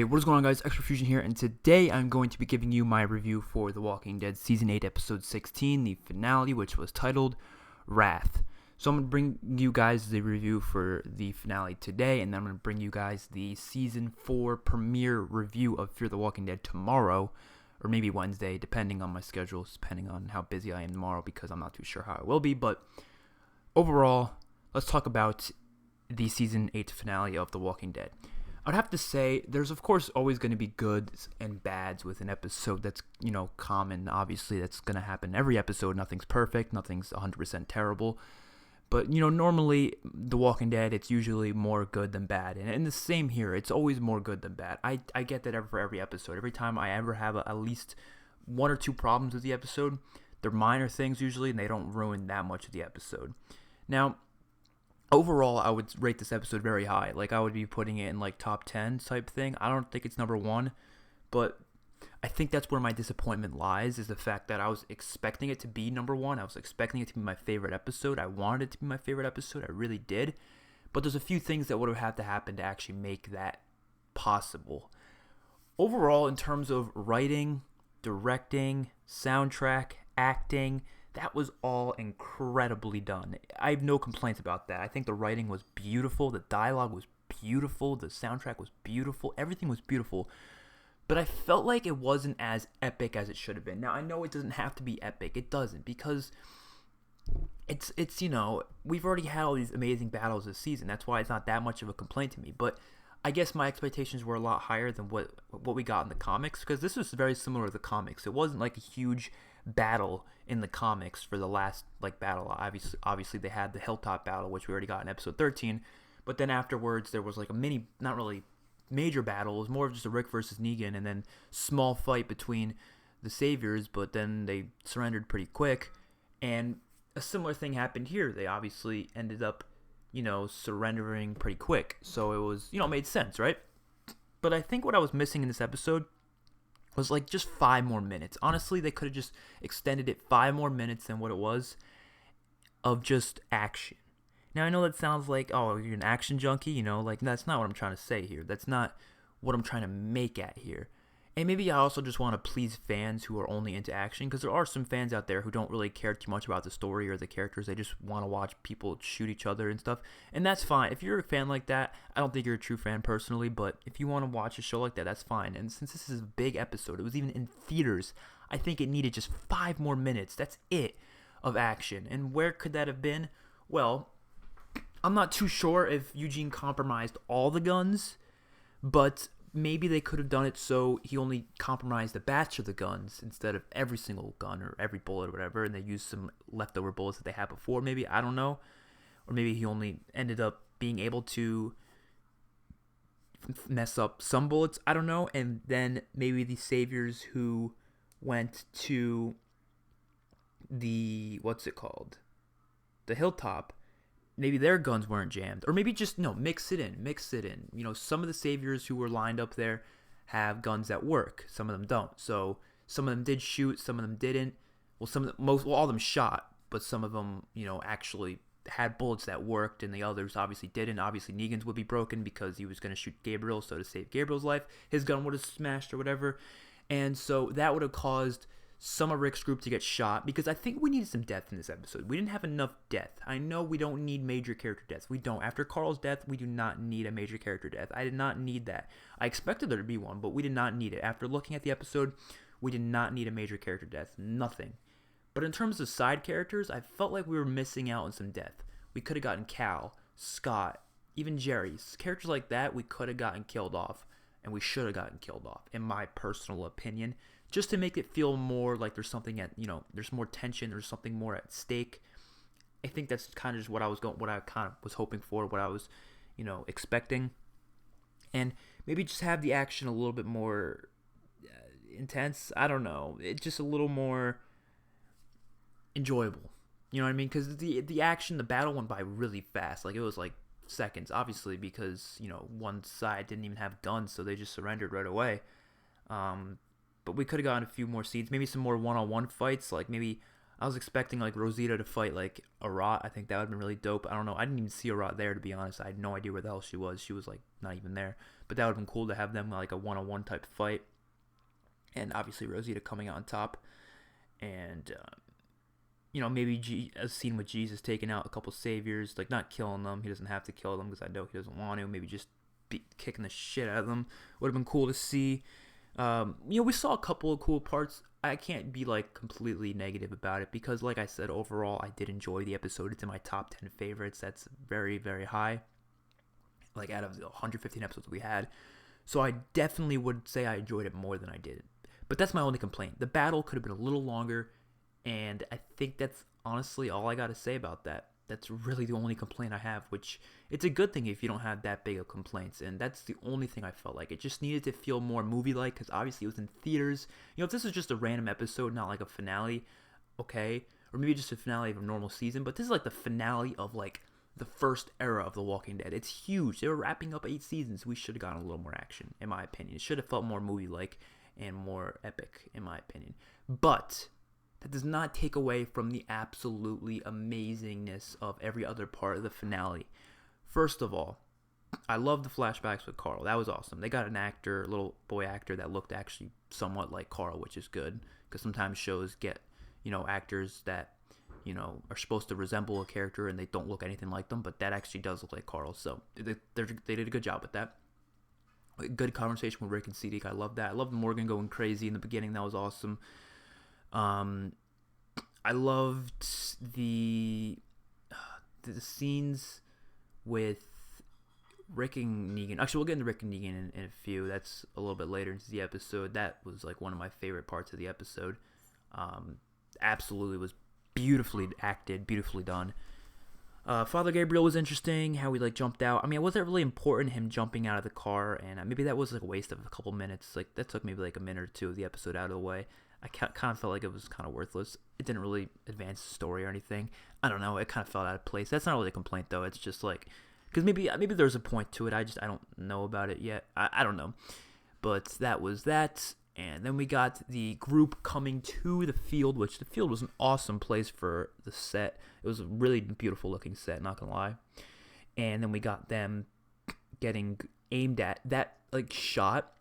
Hey, what is going on, guys? XpertFusion here, and today I'm going to be giving you my review for The Walking Dead Season 8, Episode 16, the finale, which was titled Wrath. So I'm going to bring you guys the review for the finale today, and then I'm going to bring you guys the Season 4 premiere review of Fear the Walking Dead tomorrow, or maybe Wednesday, depending on my schedule, depending on how busy I am tomorrow, because I'm not too sure how I will be. But overall, let's talk about the Season 8 finale of The Walking Dead. I'd have to say there's, of course, always going to be goods and bads with an episode. That's, common. Obviously, that's going to happen in every episode. Nothing's perfect. Nothing's 100% terrible. But, normally, The Walking Dead, it's usually more good than bad. And the same here. It's always more good than bad. I get that for every episode. Every time I ever have at least one or two problems with the episode, they're minor things usually, and they don't ruin that much of the episode. Now, overall, I would rate this episode very high. Like, I would be putting it in, top 10 type thing. I don't think it's number one, but I think that's where my disappointment lies, is the fact that I was expecting it to be number one. I was expecting it to be my favorite episode. I wanted it to be my favorite episode. I really did. But there's a few things that would have had to happen to actually make that possible. Overall, in terms of writing, directing, soundtrack, acting, that was all incredibly done. I have no complaints about that. I think the writing was beautiful. The dialogue was beautiful. The soundtrack was beautiful. Everything was beautiful. But I felt like it wasn't as epic as it should have been. Now, I know it doesn't have to be epic. It doesn't, because it's we've already had all these amazing battles this season. That's why it's not that much of a complaint to me. But I guess my expectations were a lot higher than what we got in the comics, because this was very similar to the comics. It wasn't like a huge battle in the comics for the last battle. Obviously they had the hilltop battle, which we already got in episode 13, but then afterwards there was a mini, not really major battle. It was more of just a Rick versus Negan, and then small fight between the saviors, but then they surrendered pretty quick. And a similar thing happened here. They obviously ended up surrendering pretty quick, so it was made sense, right? But I think what I was missing in this episode was just 5 more minutes. Honestly, they could have just extended it 5 more minutes than what it was of just action. Now, I know that sounds like, oh, you're an action junkie, that's not what I'm trying to say here. That's not what I'm trying to make at here. And maybe I also just want to please fans who are only into action, because there are some fans out there who don't really care too much about the story or the characters. They just want to watch people shoot each other and stuff, and that's fine. If you're a fan like that, I don't think you're a true fan personally, but if you want to watch a show like that, that's fine. And since this is a big episode, it was even in theaters, I think it needed just 5 more minutes. That's it, of action. And where could that have been? Well, I'm not too sure if Eugene compromised all the guns, but maybe they could have done it so he only compromised a batch of the guns instead of every single gun or every bullet or whatever, and they used some leftover bullets that they had before. Maybe, I don't know. Or maybe he only ended up being able to mess up some bullets. I don't know. And then maybe the saviors who went to the, the hilltop, maybe their guns weren't jammed. Or maybe just, mix it in. Some of the saviors who were lined up there have guns that work. Some of them don't. So some of them did shoot, some of them didn't. Well, all of them shot, but some of them, actually had bullets that worked, and the others obviously didn't. Obviously, Negan's would be broken because he was going to shoot Gabriel, so to save Gabriel's life, his gun would have smashed or whatever. And so that would have caused some of Rick's group to get shot, because I think we needed some death in this episode. We didn't have enough death. I know we don't need major character deaths. We don't. After Carl's death, we do not need a major character death. I did not need that. I expected there to be one, but we did not need it. After looking at the episode, we did not need a major character death. Nothing. But in terms of side characters, I felt like we were missing out on some death. We could have gotten Cal, Scott, even Jerry. Characters like that, we could have gotten killed off, and we should have gotten killed off, in my personal opinion, just to make it feel more like there's something there's more tension, there's something more at stake. I think that's kind of just what I kind of was hoping for, what I was, expecting. And maybe just have the action a little bit more intense. I don't know. It's just a little more enjoyable. You know what I mean? Because the action, the battle went by really fast. It was seconds, obviously, because, one side didn't even have guns, so they just surrendered right away. But we could have gotten a few more scenes, maybe some more one-on-one fights, maybe I was expecting like Rosita to fight like Arat. I think that would have been really dope. I don't know. I didn't even see Arat there, to be honest. I had no idea where the hell she was. She was like not even there. But that would have been cool to have them like a one-on-one type fight. And obviously Rosita coming out on top. And maybe a scene with Jesus taking out a couple saviors, like not killing them. He doesn't have to kill them because I know he doesn't want to. Maybe just kicking the shit out of them. Would have been cool to see. We saw a couple of cool parts. I can't be like completely negative about it because, like I said, overall I did enjoy the episode. It's in my top 10 favorites. That's very, very high. Like out of the 115 episodes we had, so I definitely would say I enjoyed it more than I did. But that's my only complaint. The battle could have been a little longer, and I think that's honestly all I got to say about that. That's really the only complaint I have, which it's a good thing if you don't have that big of complaints, and that's the only thing I felt like. It just needed to feel more movie-like, because obviously it was in theaters. If this was just a random episode, not like a finale, okay, or maybe just a finale of a normal season, but this is like the finale of like the first era of The Walking Dead. It's huge. They were wrapping up 8 seasons. We should have gotten a little more action, in my opinion. It should have felt more movie-like and more epic, in my opinion. But that does not take away from the absolutely amazingness of every other part of the finale. First of all, I love the flashbacks with Carl. That was awesome. They got an actor, a little boy actor that looked actually somewhat like Carl, which is good. Because sometimes shows get, actors that, are supposed to resemble a character and they don't look anything like them. But that actually does look like Carl. So they did a good job with that. Good conversation with Rick and Siddiq. I love that. I loved Morgan going crazy in the beginning. That was awesome. I loved the scenes with Rick and Negan. Actually, we'll get into Rick and Negan in a few. That's a little bit later into the episode. That was like one of my favorite parts of the episode. Absolutely was beautifully acted, beautifully done. Father Gabriel was interesting, how he like jumped out. I mean, it wasn't really important him jumping out of the car, and maybe that was like a waste of a couple minutes. Like that took maybe like a minute or two of the episode out of the way. I kind of felt like it was kind of worthless. It didn't really advance the story or anything. I don't know. It kind of felt out of place. That's not really a complaint though. It's just like, because maybe there's a point to it. I don't know about it yet. I don't know. But that was that. And then we got the group coming to the field, which the field was an awesome place for the set. It was a really beautiful looking set, not gonna lie. And then we got them getting aimed at. That like shot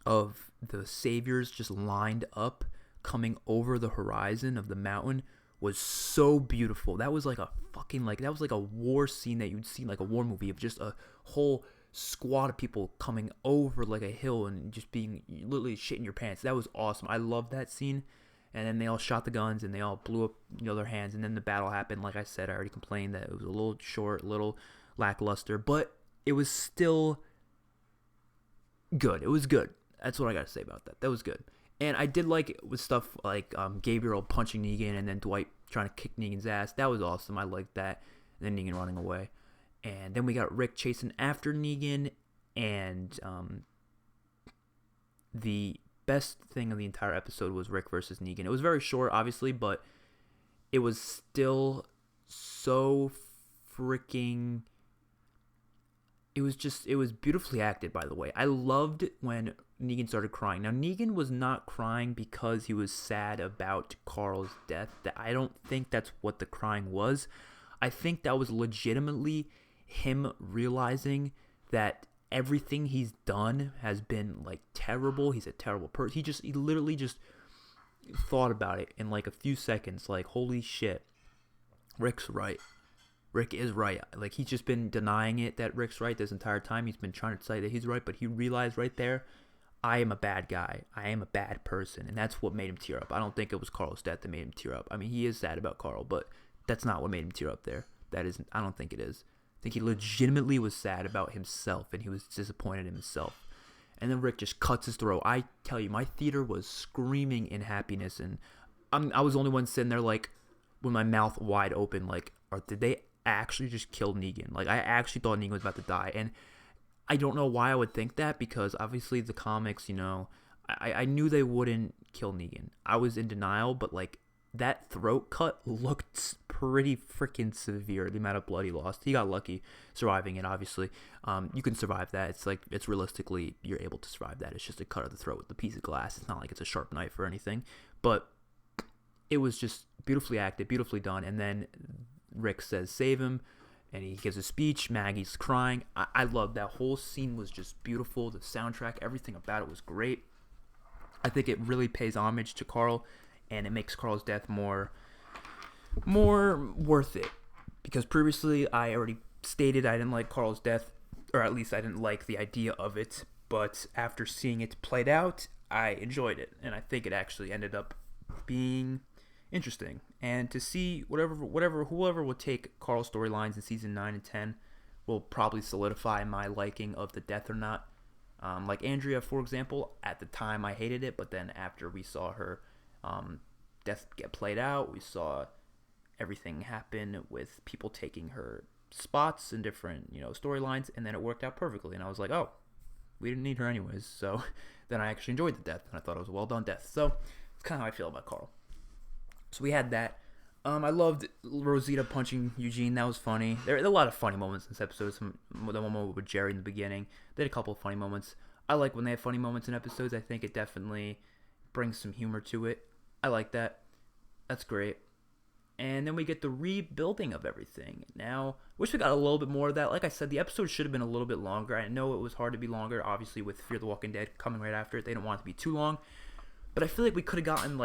of the saviors just lined up coming over the horizon of the mountain was so beautiful. That was like a war scene that you'd see in like a war movie of just a whole squad of people coming over like a hill and just being literally shitting your pants. That was awesome. I loved that scene. And then they all shot the guns and they all blew up their hands, and then the battle happened. Like I said, I already complained that it was a little short, a little lackluster, but it was still good. It was good. That's what I got to say about that. That was good. And I did like it with stuff like Gabriel punching Negan and then Dwight trying to kick Negan's ass. That was awesome. I liked that. And then Negan running away. And then we got Rick chasing after Negan. And the best thing of the entire episode was Rick versus Negan. It was very short, obviously, but it was still so freaking... It was beautifully acted, by the way. I loved when Negan started crying. Now, Negan was not crying because he was sad about Carl's death. I don't think that's what the crying was. I think that was legitimately him realizing that everything he's done has been like terrible. He's a terrible person. He literally just thought about it in like a few seconds. Like, holy shit, Rick's right. Rick is right. Like, he's just been denying it that Rick's right this entire time. He's been trying to say that he's right, but he realized right there, I am a bad guy. I am a bad person, and that's what made him tear up. I don't think it was Carl's death that made him tear up. I mean, he is sad about Carl, but that's not what made him tear up there. I don't think it is. I think he legitimately was sad about himself, and he was disappointed in himself. And then Rick just cuts his throat. I tell you, my theater was screaming in happiness, and I was the only one sitting there like with my mouth wide open, like, did they actually just kill Negan? Like, I actually thought Negan was about to die, and I don't know why I would think that, because obviously the comics, I knew they wouldn't kill Negan. I was in denial, but like that throat cut looked pretty freaking severe, the amount of blood he lost. He got lucky surviving it, obviously. You can survive that. It's realistically, you're able to survive that. It's just a cut of the throat with a piece of glass. It's not like it's a sharp knife or anything, but it was just beautifully acted, beautifully done. And then Rick says, "Save him," and he gives a speech. Maggie's crying. I love that whole scene. Was just beautiful. The soundtrack, everything about it was great. I think it really pays homage to Carl, and it makes Carl's death more worth it. Because previously, I already stated I didn't like Carl's death, or at least I didn't like the idea of it. But after seeing it played out, I enjoyed it, and I think it actually ended up being interesting. And to see whoever will take Carl's storylines in season 9 and 10 will probably solidify my liking of the death or not. Like Andrea, for example, at the time I hated it, but then after we saw her death get played out, we saw everything happen with people taking her spots in different storylines, and then it worked out perfectly. And I was like, oh, we didn't need her anyways. So then I actually enjoyed the death, and I thought it was a well done death. So it's kind of how I feel about Carl. So we had that. I loved Rosita punching Eugene. That was funny. There are a lot of funny moments in this episode. The moment with Jerry in the beginning. They had a couple of funny moments. I like when they have funny moments in episodes. I think it definitely brings some humor to it. I like that. That's great. And then we get the rebuilding of everything. Now, wish we got a little bit more of that. Like I said, the episode should have been a little bit longer. I know it was hard to be longer, obviously, with Fear the Walking Dead coming right after it. They didn't want it to be too long. But I feel like we could have gotten,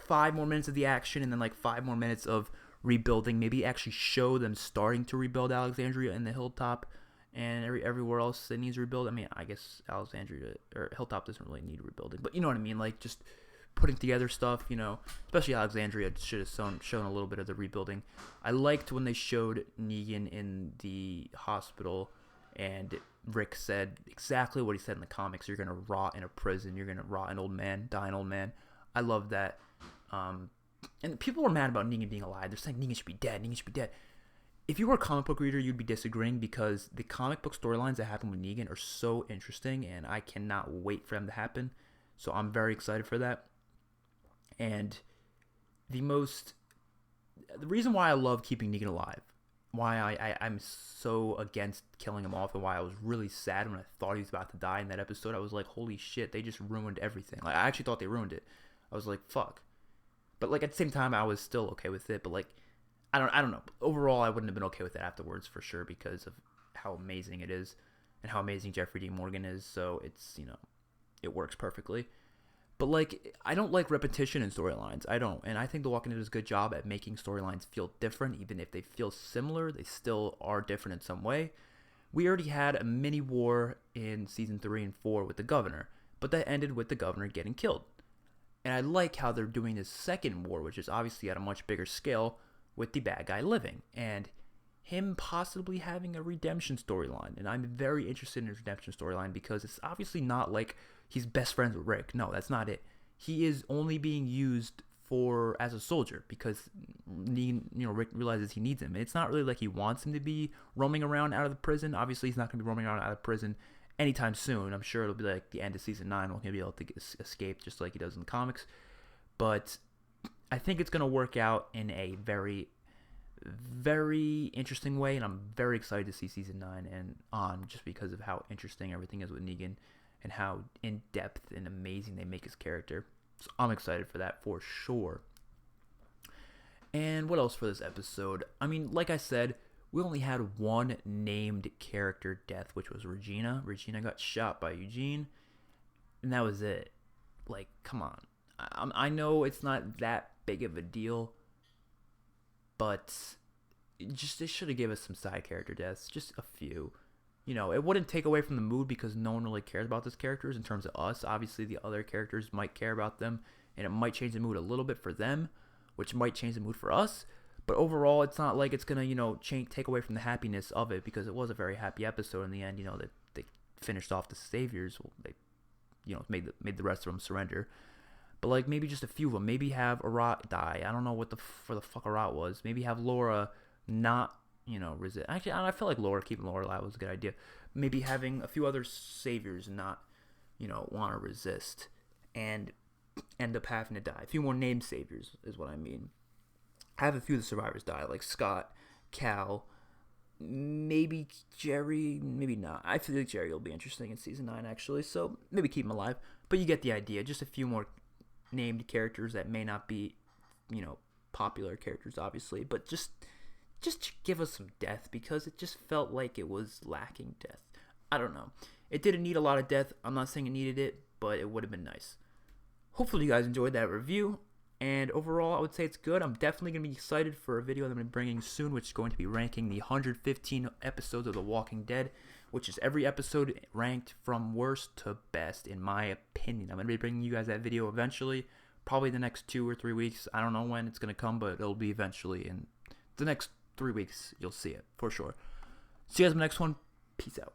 5 more minutes of the action and then 5 more minutes of rebuilding. Maybe actually show them starting to rebuild Alexandria and the Hilltop and everywhere else that needs rebuild. I mean, I guess Alexandria or Hilltop doesn't really need rebuilding, but you know what I mean. Just putting together stuff, especially Alexandria should have shown a little bit of the rebuilding. I liked when they showed Negan in the hospital and Rick said exactly what he said in the comics. You're gonna rot in a prison. You're gonna rot an old man, die an old man. I love that. And people were mad about Negan being alive. They're saying Negan should be dead. Negan should be dead. If you were a comic book reader, you'd be disagreeing because the comic book storylines that happen with Negan are so interesting, and I cannot wait for them to happen. So I'm very excited for that. And the reason why I love keeping Negan alive, why I'm so against killing him off, and why I was really sad when I thought he was about to die in that episode, I was like, holy shit, they just ruined everything. I actually thought they ruined it. I was like, fuck. But at the same time, I was still okay with it. But I don't know. Overall, I wouldn't have been okay with it afterwards for sure because of how amazing it is and how amazing Jeffrey D. Morgan is. So it's it works perfectly. But I don't like repetition in storylines. I don't, and I think The Walking Dead does a good job at making storylines feel different, even if they feel similar. They still are different in some way. We already had a mini war in season 3 and 4 with the governor, but that ended with the governor getting killed. And I like how they're doing this second war, which is obviously at a much bigger scale, with the bad guy living and him possibly having a redemption storyline. And I'm very interested in his redemption storyline because it's obviously not like he's best friends with Rick. No, that's not it. He is only being used as a soldier because Rick realizes he needs him. And it's not really like he wants him to be roaming around out of the prison. Obviously, he's not going to be roaming around out of prison anytime soon. I'm sure it'll be like the end of season 9 when he'll be able to escape just like he does in the comics. But I think it's going to work out in a very, very interesting way, and I'm very excited to see season 9 and on just because of how interesting everything is with Negan and how in-depth and amazing they make his character. So I'm excited for that for sure. And what else for this episode? I mean, like I said, we only had one named character death, which was Regina. Regina got shot by Eugene, and that was it. Come on. I know it's not that big of a deal, but they should have given us some side character deaths, just a few. It wouldn't take away from the mood because no one really cares about those characters in terms of us. Obviously, the other characters might care about them, and it might change the mood a little bit for them, which might change the mood for us. But overall, it's not like it's gonna, take away from the happiness of it because it was a very happy episode in the end. They finished off the saviors. They, made the rest of them surrender. But maybe just a few of them. Maybe have Arat die. I don't know what the fuck Arat was. Maybe have Laura not, resist. Actually, I feel like keeping Laura alive was a good idea. Maybe having a few other saviors not, want to resist and end up having to die. A few more named saviors is what I mean. Have a few of the survivors die, like Scott, Cal, maybe Jerry, maybe not. I feel like Jerry will be interesting in season 9 actually, so maybe keep him alive. But you get the idea. Just a few more named characters that may not be, popular characters, obviously, but just give us some death, because it just felt like it was lacking death. I don't know. It didn't need a lot of death. I'm not saying it needed it, but it would have been nice. Hopefully you guys enjoyed that review, and overall I would say it's good. I'm definitely going to be excited for a video that I'm going to be bringing soon, which is going to be ranking the 115 episodes of The Walking Dead, which is every episode ranked from worst to best, in my opinion. I'm going to be bringing you guys that video eventually, probably the next 2 or 3 weeks. I don't know when it's going to come, but it'll be eventually. In the next 3 weeks, you'll see it for sure. See you guys in the next one. Peace out.